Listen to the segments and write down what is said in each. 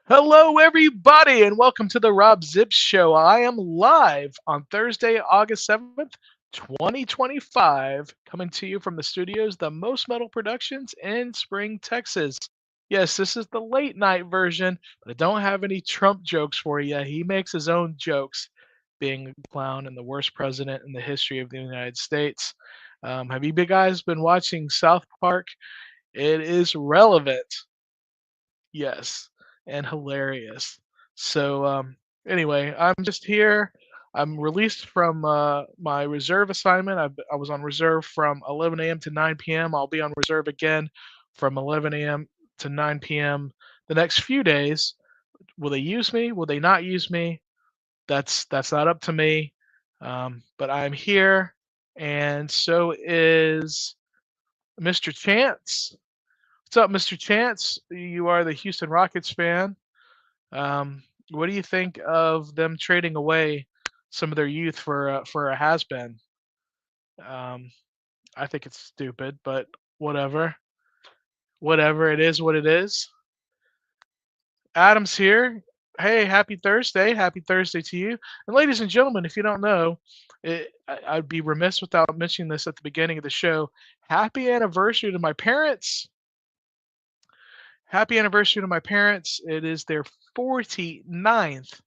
Hello, everybody, and welcome to the Robb Zipp Show. I am live on Thursday, August 7th, 2025, coming to you from the studios, the Most Metal Productions in Spring, Texas. Yes, this is the late night version, but I don't have any Trump jokes for you. He makes his own jokes, being a clown and the worst president in the history of the United States. Have you big guys been watching South Park? It is relevant. Yes, and hilarious. So, anyway, I'm just here. I'm released from my reserve assignment. I was on reserve from 11 a.m. to 9 p.m. I'll be on reserve again from 11 a.m. to 9 p.m. the next few days. Will they use me? Will they not use me? That's not up to me. But I'm here, and so is Mr. Chance. What's up, Mr. Chance? You are the Houston Rockets fan. What do you think of them trading away some of their youth for a has been? Um, I think it's stupid, but whatever. Whatever it is, what it is. Adam's here. Hey, happy Thursday! Happy Thursday to you. And ladies and gentlemen, if you don't know, I'd be remiss without mentioning this at the beginning of the show. Happy anniversary to my parents. Happy anniversary to my parents. It is their 49th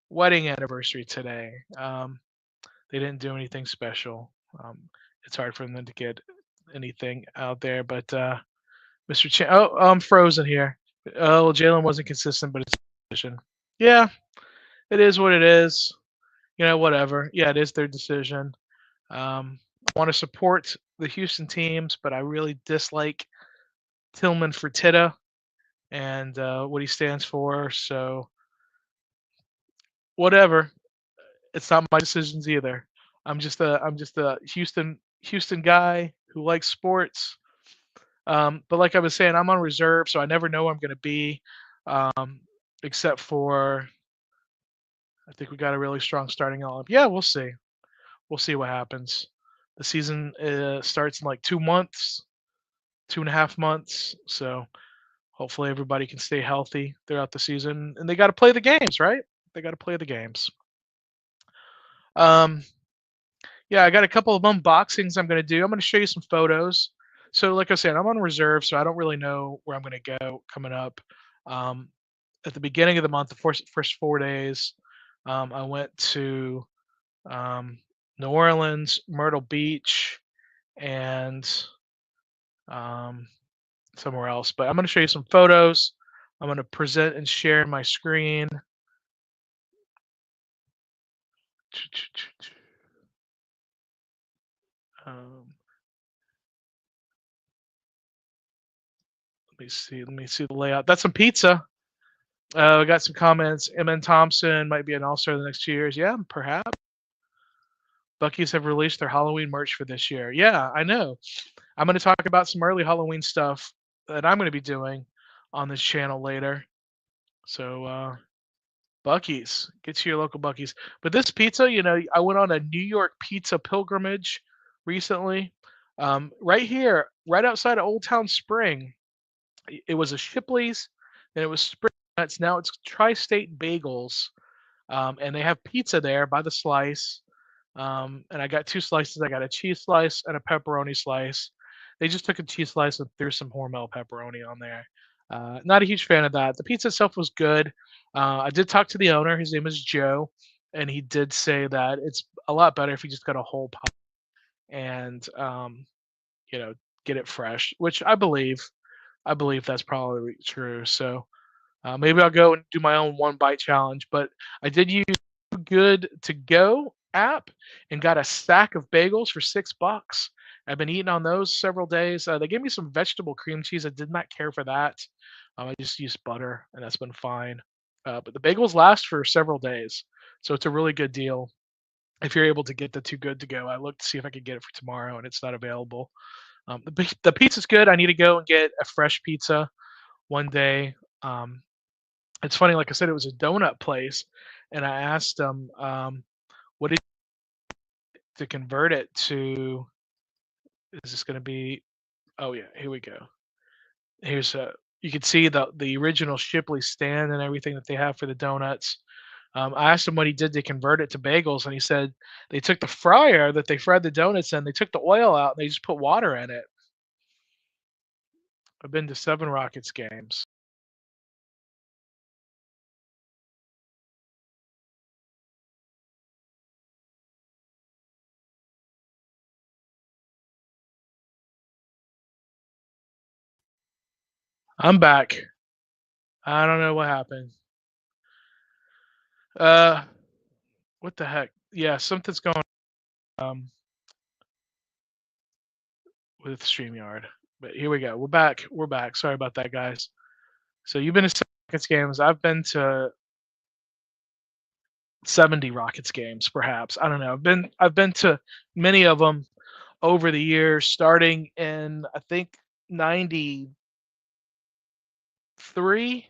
wedding anniversary today. They didn't do anything special. It's hard for them to get anything out there, but Mr. Oh, I'm frozen here. Oh, Jalen wasn't consistent, but it's a decision. Yeah, it is what it is. Whatever. Yeah, it is their decision. I want to support the Houston teams, but I really dislike Tillman Fertitta and what he stands for. So whatever. It's not my decisions either. I'm just a Houston guy who likes sports. But like I was saying, I'm on reserve, so I never know where I'm going to be. Um, except for I think we got a really strong starting lineup. Yeah, we'll see. We'll see what happens. The season starts in like 2 months, 2.5 months. So hopefully everybody can stay healthy throughout the season, and they got to play the games, right? They got to play the games. Um, Yeah, I got a couple of unboxings I'm going to do. I'm going to show you some photos. So, like I said, I'm on reserve, so I don't really know where I'm going to go coming up. Um, at the beginning of the month, the first 4 days, I went to um, New Orleans, Myrtle Beach, and um, somewhere else. But I'm going to show you some photos. I'm going to present and share my screen. Um, let me see. Let me see the layout. That's some pizza. We got some comments. MN Thompson might be an all-star the next 2 years. Yeah, perhaps. Bucky's have released their Halloween merch for this year. Yeah, I know. I'm going to talk about some early Halloween stuff that I'm going to be doing on this channel later. So, Bucky's, get to your local Bucky's. But this pizza, I went on a New York pizza pilgrimage recently. Right here, right outside of Old Town Spring, it was a Shipley's, and it was Spring Nuts. Now it's Tri-State Bagels. And they have pizza there by the slice. And I got two slices. I got a cheese slice and a pepperoni slice. They just took a cheese slice and threw some Hormel pepperoni on there. Not a huge fan of that. The pizza itself was good. I did talk to the owner. His name is Joe, and he did say that it's a lot better if you just got a whole pie and you know get it fresh, which I believe. I believe that's probably true. So maybe I'll go and do my own one bite challenge. But I did use Good to Go app and got a stack of bagels for $6. I've been eating on those several days. They gave me some vegetable cream cheese. I did not care for that. I just used butter, and that's been fine. But the bagels last for several days, so it's a really good deal. If you're able to get the Too Good to Go, I looked to see if I could get it for tomorrow, and it's not available. The pizza's good. I need to go and get a fresh pizza one day. Um, it's funny, like I said, it was a donut place, and I asked them, "What did to convert it to? Is this going to be? Oh yeah, here we go. Here's you could see the original Shipley stand and everything that they have for the donuts. I asked him what he did to convert it to bagels, and he said they took the fryer that they fried the donuts in, they took the oil out, and they just put water in it. I've been to 7 Rockets games. I'm back. I don't know what happened. Uh, what the heck? Yeah, something's going um with Streamyard. But here we go. We're back. We're back. Sorry about that, guys. So you've been to 7 Rockets games. I've been to 70 Rockets games, perhaps. I don't know. I've been to many of them over the years, starting in I think 93,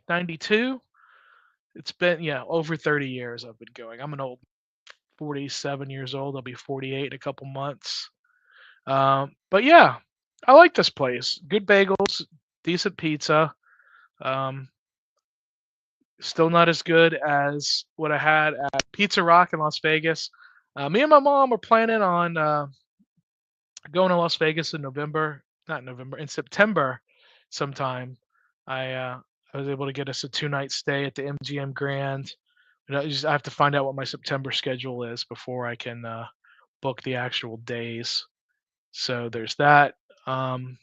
92. It's been over 30 years I've been going. I'm an old 47 years old. I'll be 48 in a couple months. But yeah, I like this place. Good bagels, decent pizza. Um, Still not as good as what I had at Pizza Rock in Las Vegas. Me and my mom were planning on going to Las Vegas in November, not November, in September sometime. I was able to get us a 2-night stay at the MGM Grand. I have to find out what my September schedule is before I can book the actual days. So there's that. Um,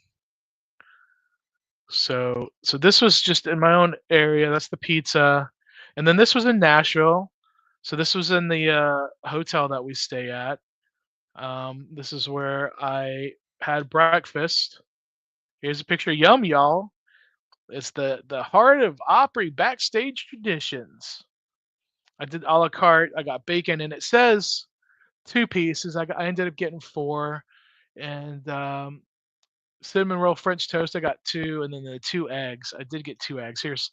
so this was just in my own area. That's the pizza, and then this was in Nashville. So this was in the hotel that we stay at. This is where I had breakfast. Here's a picture of Yum Y'all. It's the heart of Opry backstage traditions. I did a la carte. I got bacon, and it says 2 pieces. I ended up getting 4, and cinnamon roll French toast. I got 2, and then the 2 eggs. I did get 2 eggs. Here's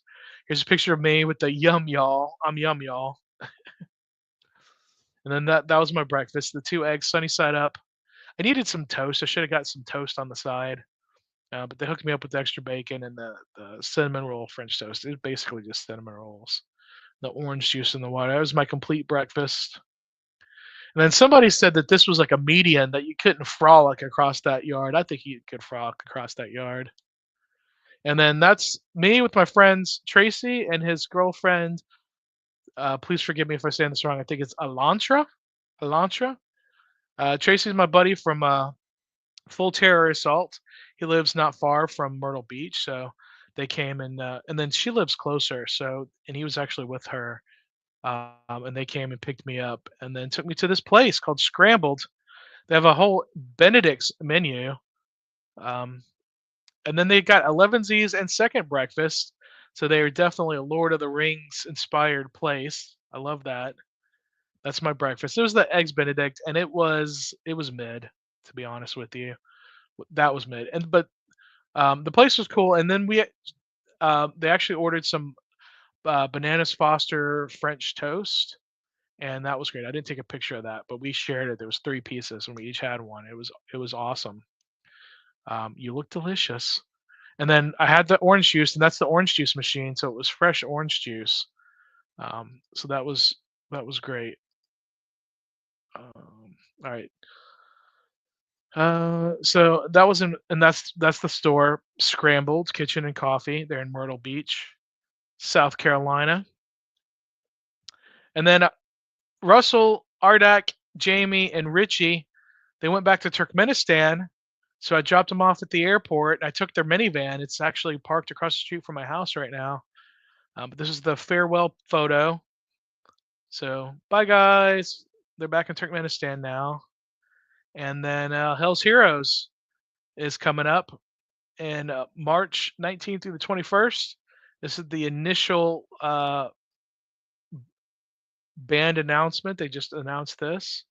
a picture of me with the Yum Y'all. I'm Yum Y'all, and then that was my breakfast. The 2 eggs, sunny side up. I needed some toast. I should have got some toast on the side. But they hooked me up with the extra bacon and the cinnamon roll French toast. It's basically just cinnamon rolls. The orange juice in the water. That was my complete breakfast. And then somebody said that this was like a median that you couldn't frolic across that yard. I think you could frolic across that yard. And then that's me with my friends Tracy and his girlfriend. Please forgive me if I say this wrong. I think it's Elantra. Elantra. Tracy's my buddy from Full Terror Assault. He lives not far from Myrtle Beach, so they came and then she lives closer. So and he was actually with her, and they came and picked me up, and then took me to this place called Scrambled. They have a whole Benedict's menu, um, and then they got 11Z's and second breakfast. So they are definitely a Lord of the Rings inspired place. I love that. That's my breakfast. It was the eggs Benedict, and it was mid, to be honest with you. That was mid, and but the place was cool. And then they actually ordered some bananas Foster French toast, and that was great. I didn't take a picture of that, but we shared it. There was 3 pieces, and we each had one. It was awesome. You look delicious. And then I had the orange juice, and that's the orange juice machine, so it was fresh orange juice. So that was great. All right. So that was in, and that's the store, Scrambled Kitchen and Coffee. They're in Myrtle Beach, South Carolina. And then Russell, Ardak, Jamie, and Richie, they went back to Turkmenistan. So I dropped them off at the airport. I took their minivan. It's actually parked across the street from my house right now. But this is the farewell photo. So bye, guys. They're back in Turkmenistan now. And then Hell's Heroes is coming up in March 19th through the 21st. This is the initial band announcement. They just announced this.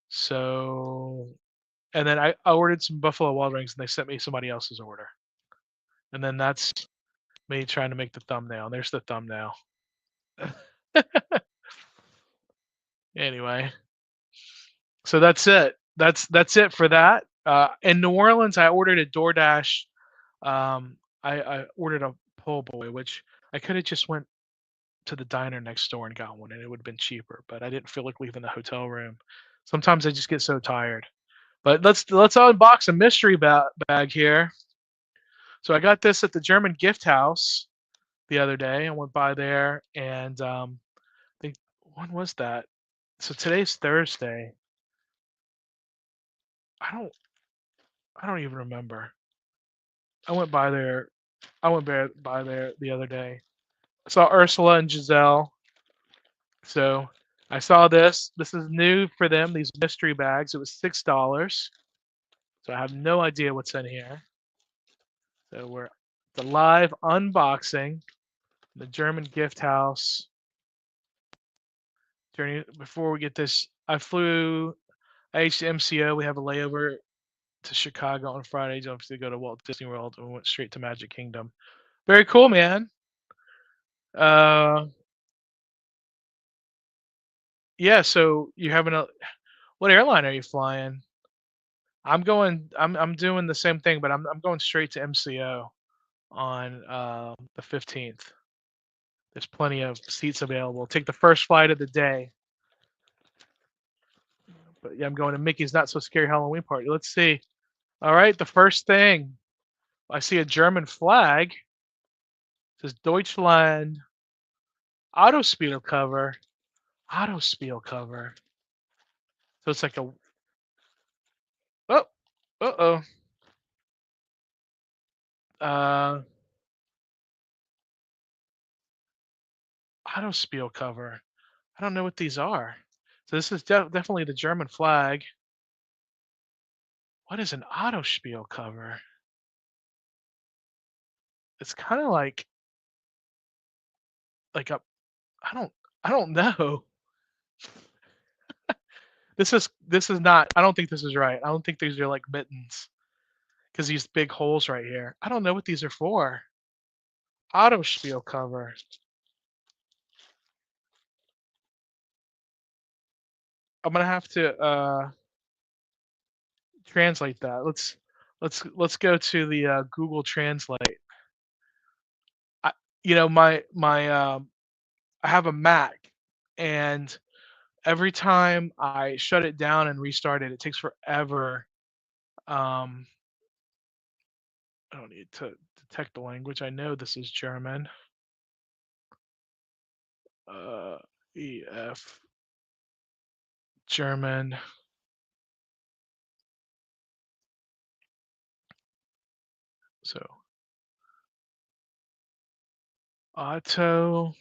So, and then I ordered some Buffalo Wild Wings, and they sent me somebody else's order. And then that's me trying to make the thumbnail. There's the thumbnail. Anyway, so that's it. That's it for that. In New Orleans, I ordered a DoorDash. I ordered a po' boy, which I could have just went to the diner next door and got one, and it would have been cheaper. But I didn't feel like leaving the hotel room. Sometimes I just get so tired. But let's unbox a mystery bag here. So I got this at the German gift house the other day. I went by there and I think when was that? So today's Thursday. I don't I don't even remember. I went by there. I went by there the other day. I saw Ursula and Giselle. So I saw this. This is new for them. These mystery bags. It was $6. So I have no idea what's in here. So we're the live unboxing. The German gift house. Journey. Before we get this, I flew IH to MCO. We have a layover to Chicago on Friday. Just to go to Walt Disney World, and we went straight to Magic Kingdom. Very cool, man. Uh, yeah. So you having a what airline are you flying? I'm going. I'm doing the same thing, but I'm going straight to MCO on the 15th. There's plenty of seats available. Take the first flight of the day. But yeah, I'm going to Mickey's Not So Scary Halloween Party. Let's see. All right, the first thing I see a German flag. It says Deutschland Autospiel cover. Autospiel cover. So it's like a oh, uh-oh. Uh, Autospiel cover. I don't know what these are. So this is definitely the German flag. What is an Autospiel cover? It's kind of like a I don't know. This is not. I don't think this is right. I don't think these are like mittens because these big holes right here. I don't know what these are for. Autospiel cover. I'm gonna have to translate that. Let's go to the Google Translate. I, I have a Mac, and every time I shut it down and restart it, it takes forever. Um, I don't need to detect the language. I know this is German. Uh, EF German. So auto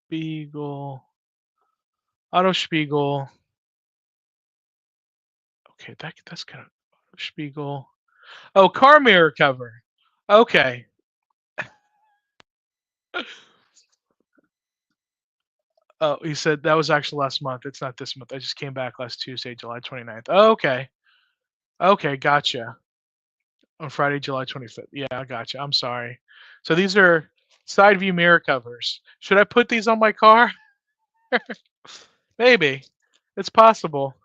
Spiegel. Auto Spiegel. Okay, that's kind of Spiegel. Oh, car mirror cover. Okay. Oh, he said that was actually last month. It's not this month. I just came back last Tuesday, July 29th. Oh, okay. Okay, gotcha. On Friday, July 25th. Yeah, I gotcha. I'm sorry. So these are side view mirror covers. Should I put these on my car? Maybe. It's possible.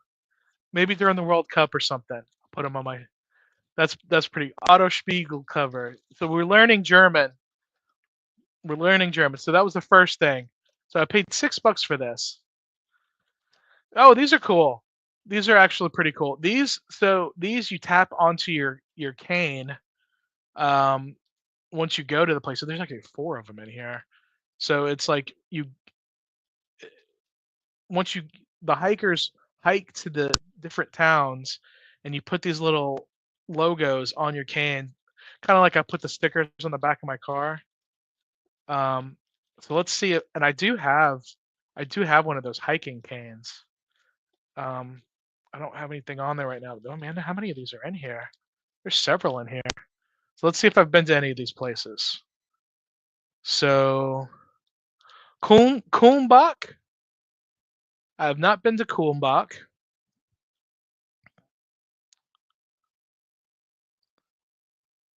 Maybe during the World Cup or something. I'll put them on my. That's pretty. Auto Spiegel cover. So we're learning German. We're learning German. So that was the first thing. So I paid $6 for this. Oh, these are cool. These are actually pretty cool. These you tap onto your cane um once you go to the place. So there's actually four of them in here. So it's like you once you the hikers hike to the different towns and you put these little logos on your cane, kind of like I put the stickers on the back of my car. Um so let's see it. And I do have one of those hiking canes. Um, I don't have anything on there right now. Oh man, how many of these are in here? There's several in here. So let's see if I've been to any of these places. So Kulmbach. I have not been to Kulmbach.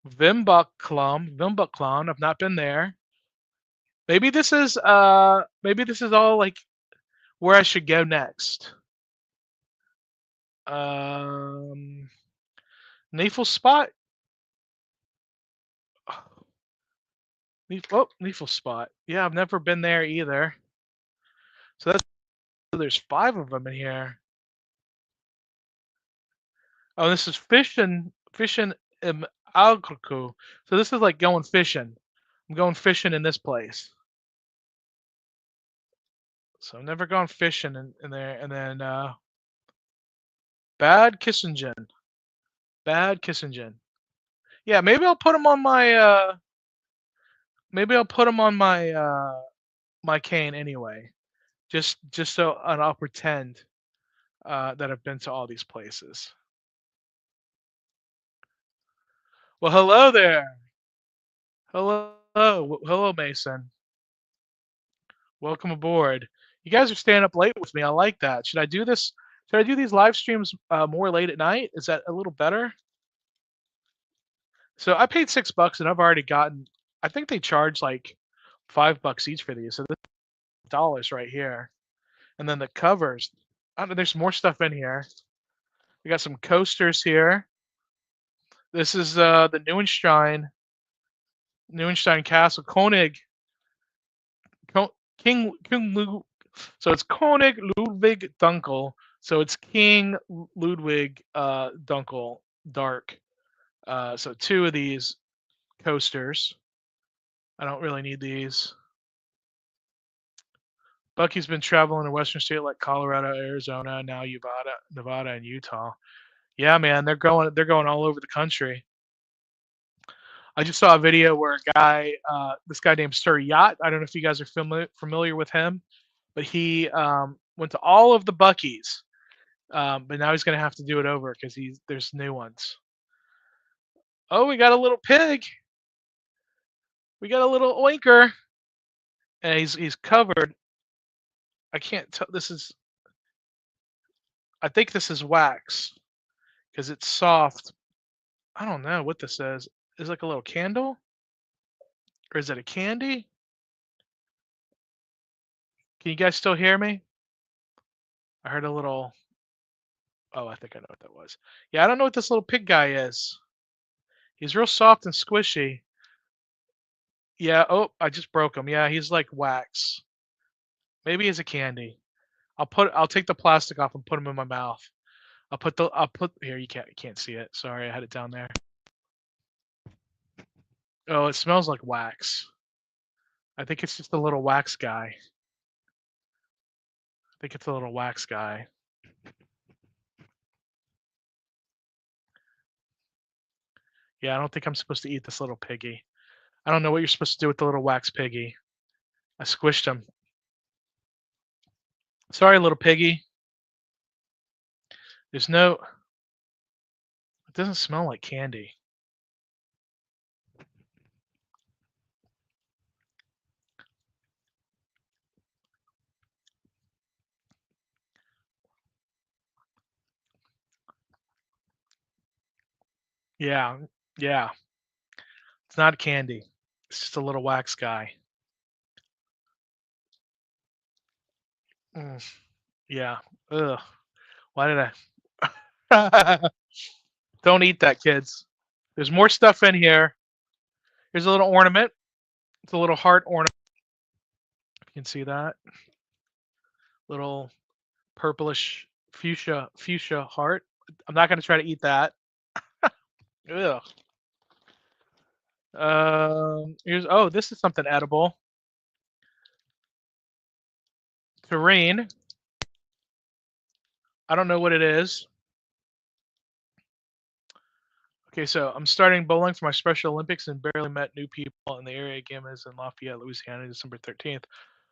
Wimbachklam. I've not been there. Maybe this is all like where I should go next. Um, Neefel Spot. Neefel Spot. Yeah, I've never been there either. So there's 5 of them in here. Oh, this is fishing in Alcoco. So this is like going fishing. I'm going fishing in this place. So I've never gone fishing in there. And then Bad Kissingen. Bad Kissingen. Yeah, maybe I'll put them on my my cane anyway. Just so and I'll pretend that I've been to all these places. Well, hello there. Hello, Mason. Welcome aboard. You guys are staying up late with me. I like that. Should I do this? Should I do these live streams more late at night? Is that a little better? So I paid $6 and I've already gotten. I think they charge like $5 each for these. So this is dollars right here, and then the covers. I don't know, there's more stuff in here. We got some coasters here. This is the Neuenstein Castle, King Ludwig. So it's König Ludwig Dunkel. So it's King Ludwig Dunkel Dark. So 2 of these coasters. I don't really need these. Bucky's been traveling in Western state like Colorado, Arizona, now Nevada, and Utah. Yeah, man, they're going all over the country. I just saw a video where a guy, this guy named Sir Yacht. I don't know if you guys are familiar with him, but he went to all of the Bucky's, but now he's gonna have to do it over because there's new ones. Oh, we got a little pig. We got a little oinker, and he's covered. I can't tell. I think this is wax because it's soft. I don't know what this is. Is it like a little candle, or is it a candy? Can you guys still hear me? I heard a little. Oh, I think I know what that was. Yeah, I don't know what this little pig guy is. He's real soft and squishy. Yeah. Oh, I just broke him. Yeah, he's like wax. Maybe he's a candy. I'll take the plastic off and put him in my mouth. I'll put here. You can't see it. Sorry, I had it down there. Oh, it smells like wax. I think it's just a little wax guy. I think it's a little wax guy. Yeah, I don't think I'm supposed to eat this little piggy. I don't know what you're supposed to do with the little wax piggy. I squished him. Sorry, little piggy. There's no. It doesn't smell like candy. Yeah, yeah. It's not candy. It's just a little wax guy. Mm, yeah. Ugh. Why did I? Don't eat that, kids. There's more stuff in here. Here's a little ornament. It's a little heart ornament. You can see that. Little purplish fuchsia heart. I'm not going to try to eat that. Ugh. This is something edible. Terrain. I don't know what it is. Okay, so I'm starting bowling for my Special Olympics and barely met new people in the area. Game is in Lafayette, Louisiana, December 13th.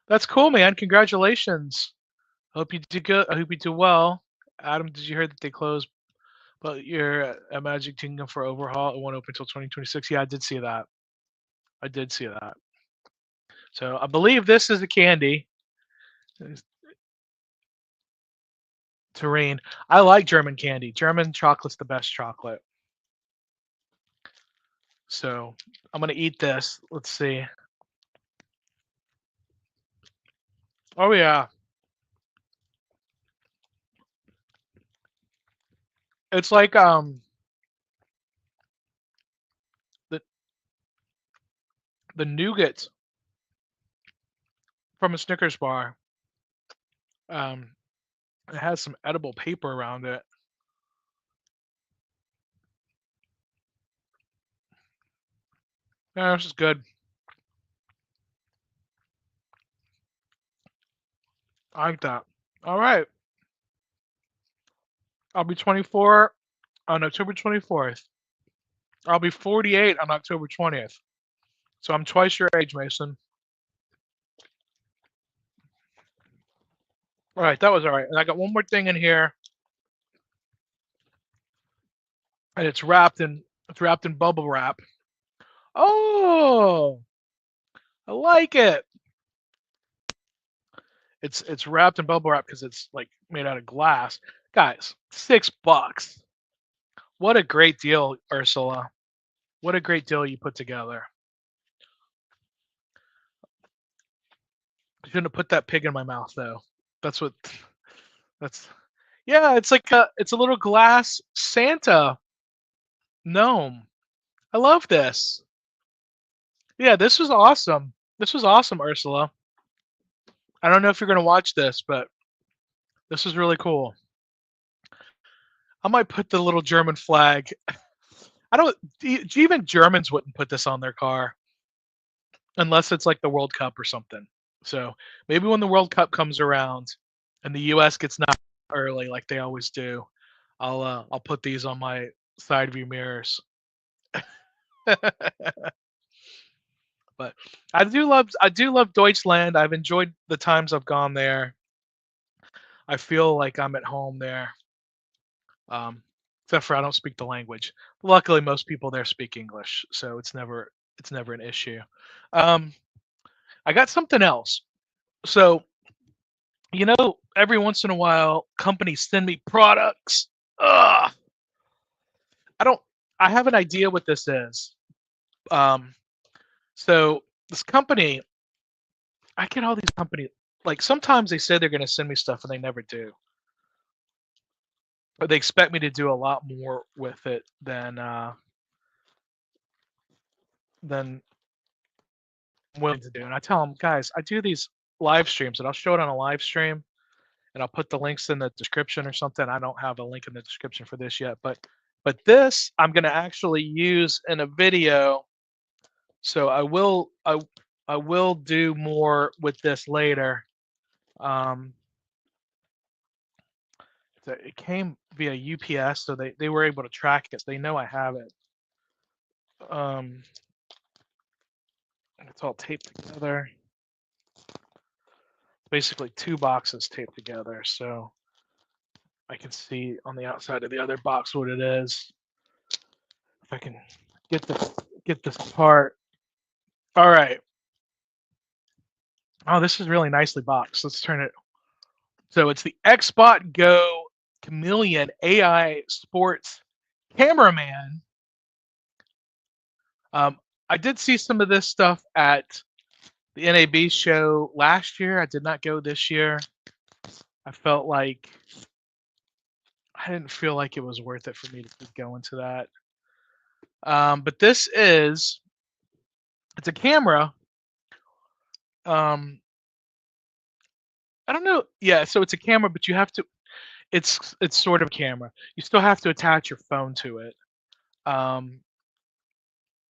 That's cool, man. Congratulations. Hope you do good. I hope you do well. Adam, did you hear that they closed but your Magic Kingdom for overhaul? It won't open until 2026. Yeah, I did see that. I did see that. So I believe this is a candy. Terrain. I like German candy. German chocolate's the best chocolate. So I'm gonna eat this. Let's see. Oh yeah. It's like the the nougat from a Snickers bar. Um, it has some edible paper around it. Yeah, this is good. I like that. All right. I'll be 24 on October 24th. I'll be 48 on October 20th. So I'm twice your age, Mason. All right, that was all right. And I got one more thing in here, and it's wrapped in bubble wrap. Oh, I like it. It's wrapped in bubble wrap because it's like made out of glass. Guys, $6. What a great deal, Ursula. What a great deal you put together. I shouldn't have put that pig in my mouth though. That's what that's yeah, it's a little glass Santa gnome. I love this. Yeah, this was awesome. This was awesome, Ursula. I don't know if you're gonna watch this, but this is really cool. I might put the little German flag. I don't even Germans wouldn't put this on their car unless it's like the World Cup or something. So maybe when the World Cup comes around and the US gets knocked early like they always do, I'll put these on my side view mirrors. But I do love Deutschland. I've enjoyed the times I've gone there. I feel like I'm at home there. Um, except for I don't speak the language. Luckily, most people there speak English, so it's never an issue. Um, I got something else. So every once in a while, companies send me products. Ugh, I don't. I have an idea what this is. Um, so this company, I get all these companies. Like sometimes they say they're going to send me stuff and they never do. But they expect me to do a lot more with it than I'm willing to do. And I tell them, guys, I do these live streams, and I'll show it on a live stream, and I'll put the links in the description or something. I don't have a link in the description for this yet, but this I'm going to actually use in a video. So I will do more with this later. Um, it came via UPS, so they were able to track it. So they know I have it. Um, it's all taped together. Basically, two boxes taped together, so I can see on the outside of the other box what it is. If I can get this apart. All right. Oh, this is really nicely boxed. Let's turn it. So it's the Xbot Go Chameleon AI Sports Cameraman. I did see some of this stuff at the NAB show last year. I did not go this year. I didn't feel like it was worth it for me to go into that. But it's a camera. Um, I don't know. Yeah, so it's a camera, but you have to. It's sort of a camera. You still have to attach your phone to it. Um,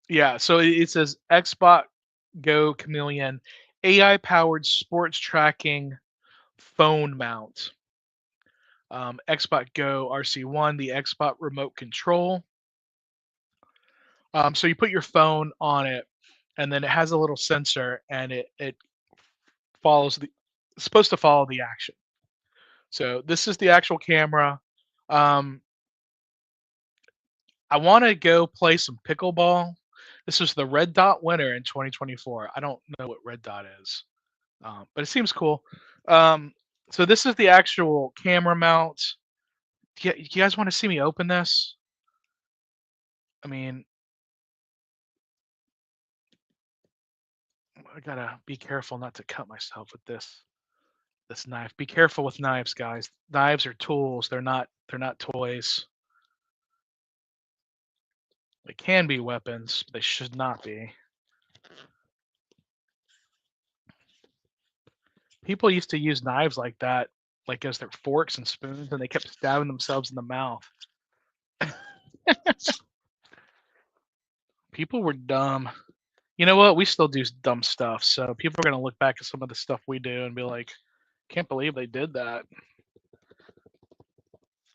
yeah, so it says Xbot Go Chameleon AI powered sports tracking phone mount. Xbot Go RC1, the Xbot remote control. So you put your phone on it, and then it has a little sensor, and it follows it's supposed to follow the action. So this is the actual camera. Um, I want to go play some pickleball. This was the Red Dot winner in 2024. I don't know what Red Dot is, but it seems cool. Um, so this is the actual camera mount. You guys want to see me open this? I mean, I gotta be careful not to cut myself with this knife. Be careful with knives, guys. Knives are tools. They're not toys. They can be weapons, but they should not be. People used to use knives like that, like as their forks and spoons, and they kept stabbing themselves in the mouth. People were dumb. You know what? We still do dumb stuff, so people are gonna look back at some of the stuff we do and be like, "Can't believe they did that."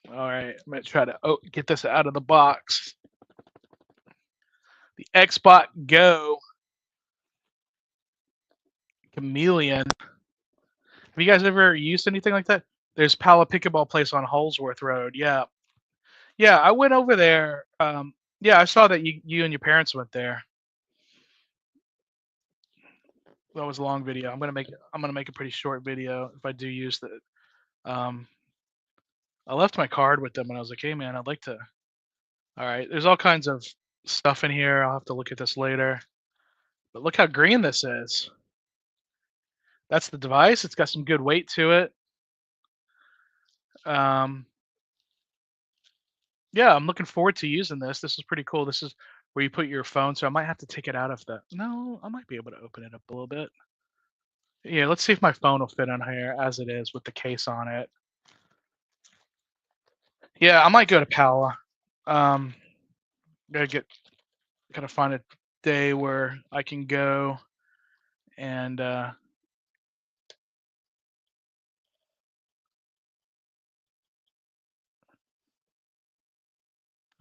All right, I'm gonna try to get this out of the box. The Xbox Go Chameleon. Have you guys ever used anything like that? There's Pala Pickleball Place on Holsworth Road. Yeah, yeah. I went over there. Yeah, I saw that you and your parents went there. That was a long video. I'm gonna make a pretty short video if I do use the. Um, I left my card with them and I was like, hey man, I'd like to. All right, there's all kinds of stuff in here. I'll have to look at this later. But look how green this is. That's the device. It's got some good weight to it. Yeah, I'm looking forward to using this. This is pretty cool. This is where you put your phone. So I might have to take it out of the. No, I might be able to open it up a little bit. Yeah, let's see if my phone will fit on here as it is with the case on it. Yeah, I might go to Pala. Um, gotta find a day where I can go and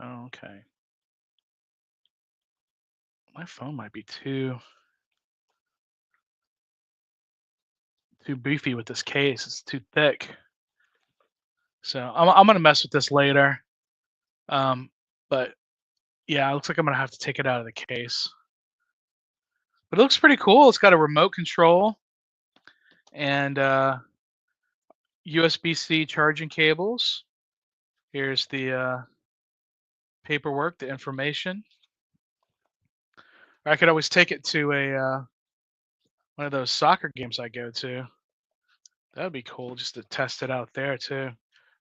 okay. My phone might be too beefy with this case. It's too thick. So I'm gonna mess with this later. But yeah, it looks like I'm gonna have to take it out of the case. But it looks pretty cool. It's got a remote control and USB-C charging cables. Here's the paperwork, the information. I could always take it to a one of those soccer games I go to. That would be cool just to test it out there too.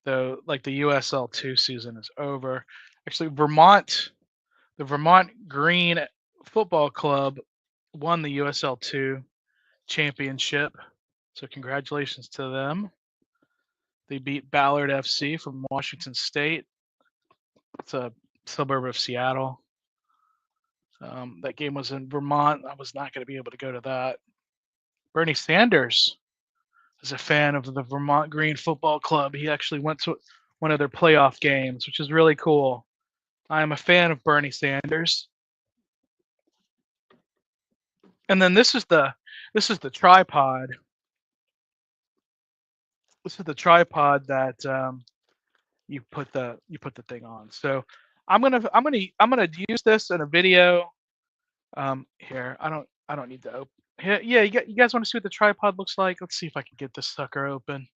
Though, like the USL2 season is over. Actually, the Vermont Green Football Club won the USL2 championship. So congratulations to them. They beat Ballard FC from Washington State. It's a suburb of Seattle. That game was in Vermont. I was not going to be able to go to that. Bernie Sanders is a fan of the Vermont Green Football Club. He actually went to one of their playoff games, which is really cool. I am a fan of Bernie Sanders. And then this is the tripod. This is the tripod that you put the thing on. So I'm gonna use this in a video. Here I don't need to open. Yeah, you guys want to see what the tripod looks like? Let's see if I can get this sucker open.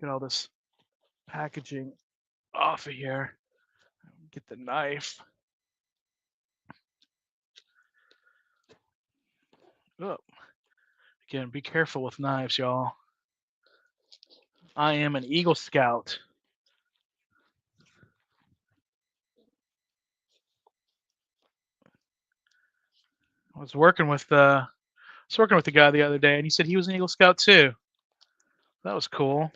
Get all this packaging off of here. Get the knife. Oh, again, be careful with knives, y'all. I am an Eagle Scout. I was working with the guy the other day, and he said he was an Eagle Scout too. That was cool.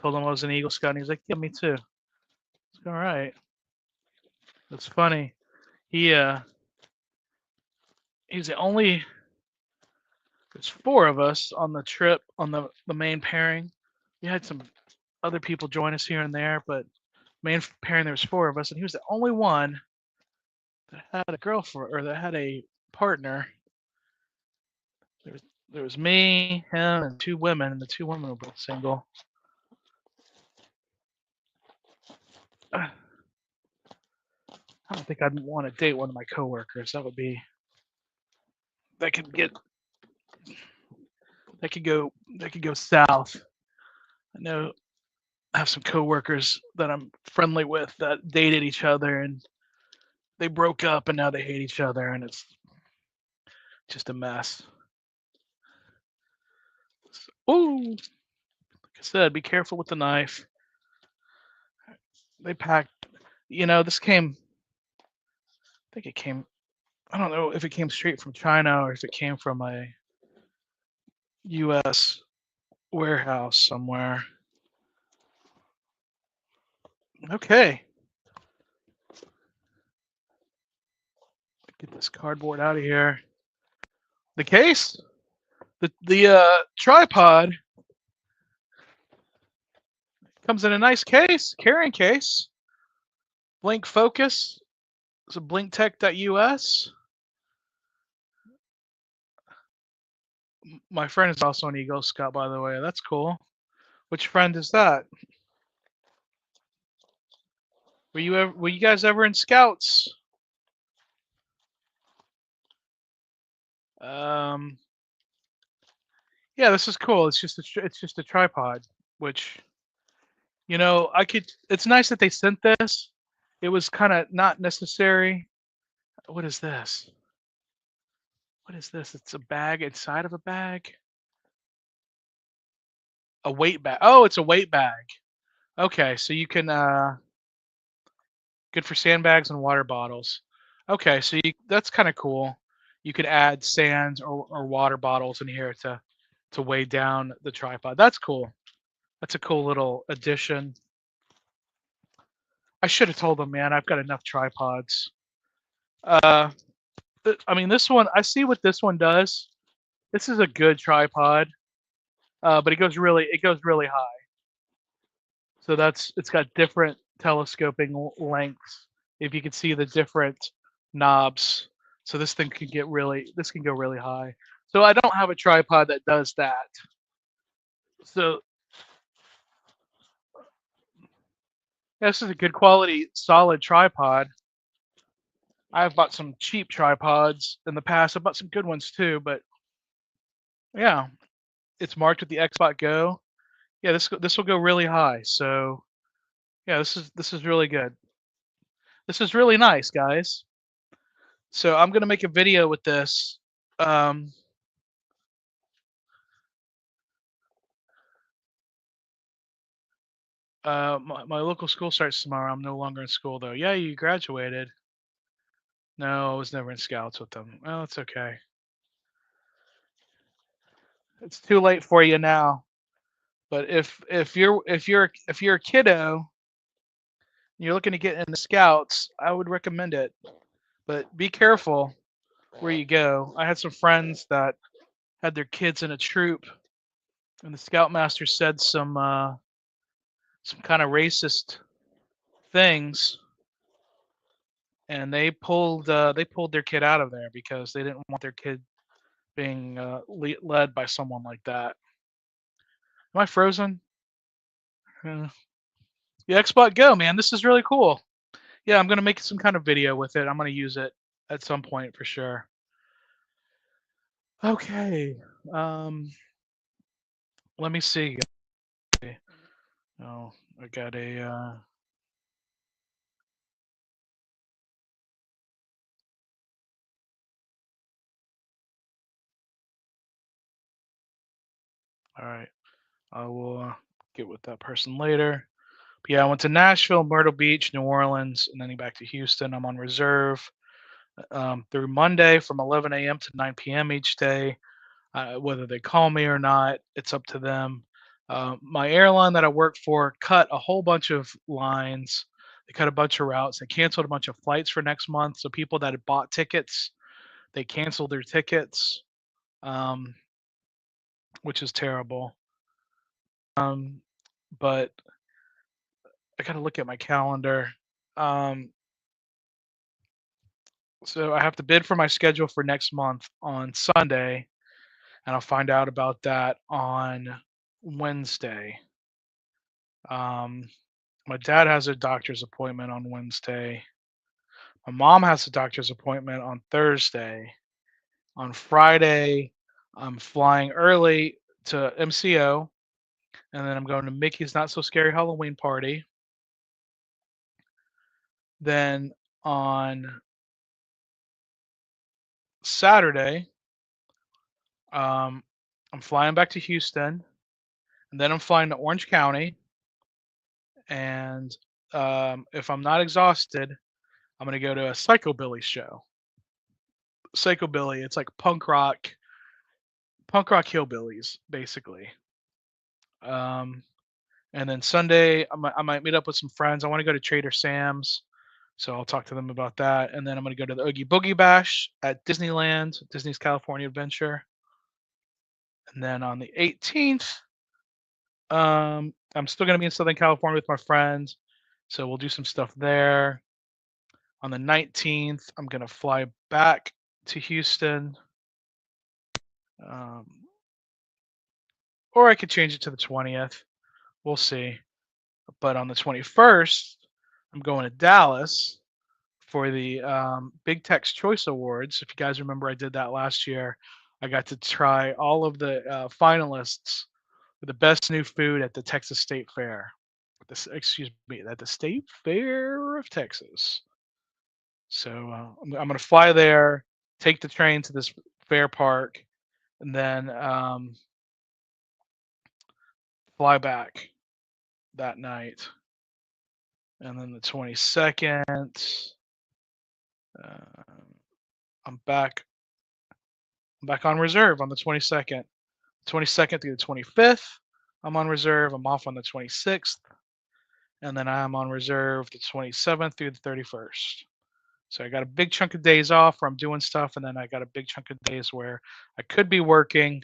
Told him I was an Eagle Scout, and he's like, "Yeah, me too." It's all right. That's funny. He he's the only. There's 4 of us on the trip on the main pairing. We had some other people join us here and there, but main pairing there was 4 of us, and he was the only one that had a girlfriend or that had a partner. There was me, him, and 2 women, and the 2 women were both single. I don't think I'd want to date one of my coworkers. That could go south. I know I have some coworkers that I'm friendly with that dated each other and they broke up and now they hate each other and it's just a mess. Ooh, like I said, be careful with the knife. They packed. This came. I think it came. I don't know if it came straight from China or if it came from a U.S. warehouse somewhere. Okay. Get this cardboard out of here. The case, the tripod comes in a nice case, carrying case. Blink Focus. It's a blinktech.us. My friend is also an Eagle Scout, by the way. That's cool. Which friend is that? Were you guys ever in Scouts? Yeah, this is cool. It's just a tripod, which It's nice that they sent this. It was kind of not necessary. What is this? What is this? It's a bag inside of a bag. A weight bag. Oh, it's a weight bag. Okay, so you can good for sandbags and water bottles. Okay, so that's kind of cool. You could add sands or water bottles in here to weigh down the tripod. That's cool. That's a cool little addition. I should have told them, man. I've got enough tripods. I mean, this one. I see what this one does. This is a good tripod, but it goes really high. So it's got different telescoping lengths. If you can see the different knobs, so this can go really high. So I don't have a tripod that does that. So yeah, this is a good quality, solid tripod. I've bought some cheap tripods in the past. I've bought some good ones too, but yeah, it's marked with the Xbot Go. Yeah, this will go really high. So yeah, this is really good. This is really nice, guys. So I'm gonna make a video with this. Um, my local school starts tomorrow. I'm no longer in school though. Yeah, you graduated. No, I was never in Scouts with them. Well, it's okay. It's too late for you now. But if you're a kiddo, you're looking to get in the Scouts, I would recommend it. But be careful where you go. I had some friends that had their kids in a troop, and the Scoutmaster said some kind of racist things, and they pulled their kid out of there because they didn't want their kid being led by someone like that. Am I frozen? Uh, the Xbox Go, man, this is really cool. Yeah, I'm gonna make some kind of video with it. I'm gonna use it at some point for sure. Okay. Um, let me see. Oh, I got a. All right. I will get with that person later. But yeah, I went to Nashville, Myrtle Beach, New Orleans, and then back to Houston. I'm on reserve through Monday from 11 a.m. to 9 p.m. each day. Whether they call me or not, it's up to them. My airline that I work for cut a whole bunch of lines. They cut a bunch of routes. They canceled a bunch of flights for next month. So people that had bought tickets, they canceled their tickets, um, which is terrible. But I got to look at my calendar. Um, so I have to bid for my schedule for next month on Sunday, and I'll find out about that on Wednesday. Um, my dad has a doctor's appointment on Wednesday. My mom has a doctor's appointment on Thursday. On Friday, I'm flying early to MCO, and then I'm going to Mickey's Not So Scary Halloween party. Then on Saturday, I'm flying back to Houston, and then I'm flying to Orange County, and if I'm not exhausted, I'm gonna go to a psychobilly show. Psychobilly, it's like punk rock hillbillies, basically. Um, and then Sunday, I might meet up with some friends. I want to go to Trader Sam's, so I'll talk to them about that. And then I'm gonna go to the Oogie Boogie Bash at Disneyland, Disney's California Adventure. And then on the 18th, I'm still gonna be in Southern California with my friends, so we'll do some stuff there. On the 19th, I'm gonna fly back to Houston, um, or I could change it to the 20th. We'll see. But on the 21st, I'm going to Dallas for the Big Tech's Choice Awards. If you guys remember, I did that last year. I got to try all of the finalists for the best new food at the Texas State Fair. Excuse me, at the State Fair of Texas. So I'm going to fly there, take the train to this fair park, and then fly back that night. And then the 22nd, uh, I'm back. I'm back on reserve on the 22nd. 22nd through the 25th, I'm on reserve. I'm off on the 26th, and then I'm on reserve the 27th through the 31st. So I got a big chunk of days off where I'm doing stuff, and then I got a big chunk of days where I could be working,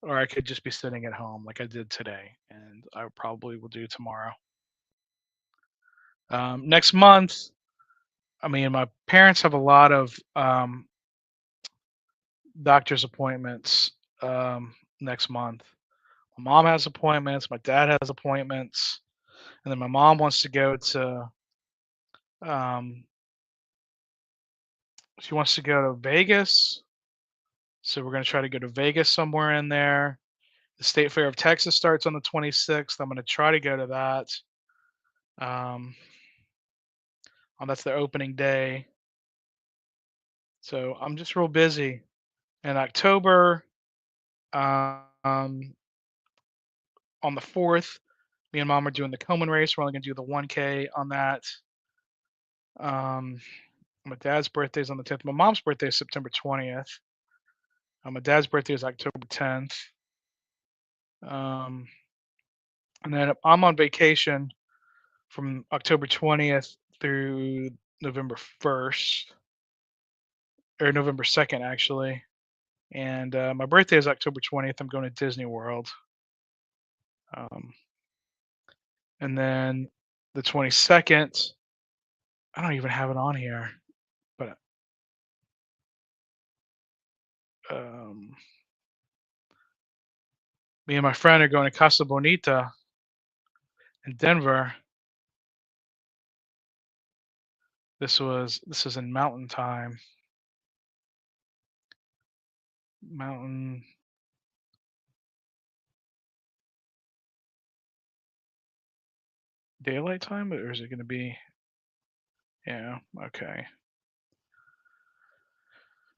or I could just be sitting at home like I did today, and I probably will do tomorrow. Next month, I mean, my parents have a lot of doctor's appointments next month. My mom has appointments. My dad has appointments, and then my mom wants to go to. Um, she wants to go to Vegas, so we're gonna try to go to Vegas somewhere in there. The State Fair of Texas starts on the 26th. I'm gonna try to go to that. Um, that's their opening day. So I'm just real busy. In October, um, on the 4th, me and mom are doing the Komen race. We're only gonna do the 1K on that. Um, my dad's birthday is on the 10th. My mom's birthday is September 20th. My dad's birthday is October 10th. Um, and then I'm on vacation from October 20th through November 1st, or November 2nd, actually. And my birthday is October 20th. I'm going to Disney World. Um, and then the 22nd, I don't even have it on here, but um, me and my friend are going to Casa Bonita in Denver. This is in Mountain Time. Mountain Daylight Time, or is it going to be? Yeah, okay.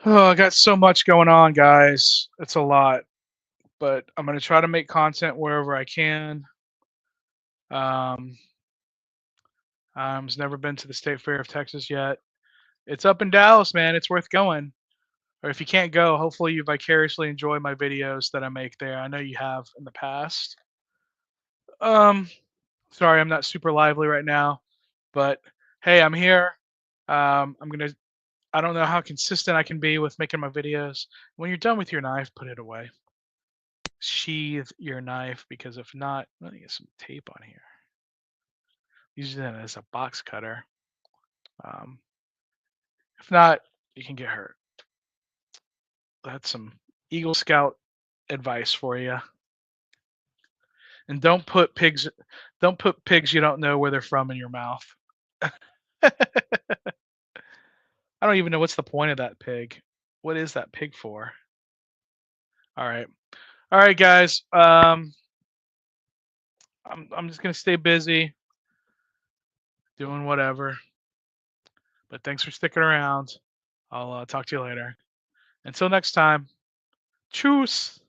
Oh, I got so much going on, guys. It's a lot, but I'm going to try to make content wherever I can. Um, I've never been to the State Fair of Texas yet. It's up in Dallas, man. It's worth going. Or if you can't go, hopefully you vicariously enjoy my videos that I make there. I know you have in the past. Um, sorry, I'm not super lively right now, but hey, I'm here. I'm gonna. I don't know how consistent I can be with making my videos. When you're done with your knife, put it away. Sheathe your knife, because if not, let me get some tape on here. Use it as a box cutter. Um, if not, you can get hurt. That's some Eagle Scout advice for you. And don't put pigs you don't know where they're from in your mouth. I don't even know what's the point of that pig. What is that pig for? All right. All right, guys. I'm just gonna stay busy doing whatever. But thanks for sticking around. I'll talk to you later. Until next time. Tschüss.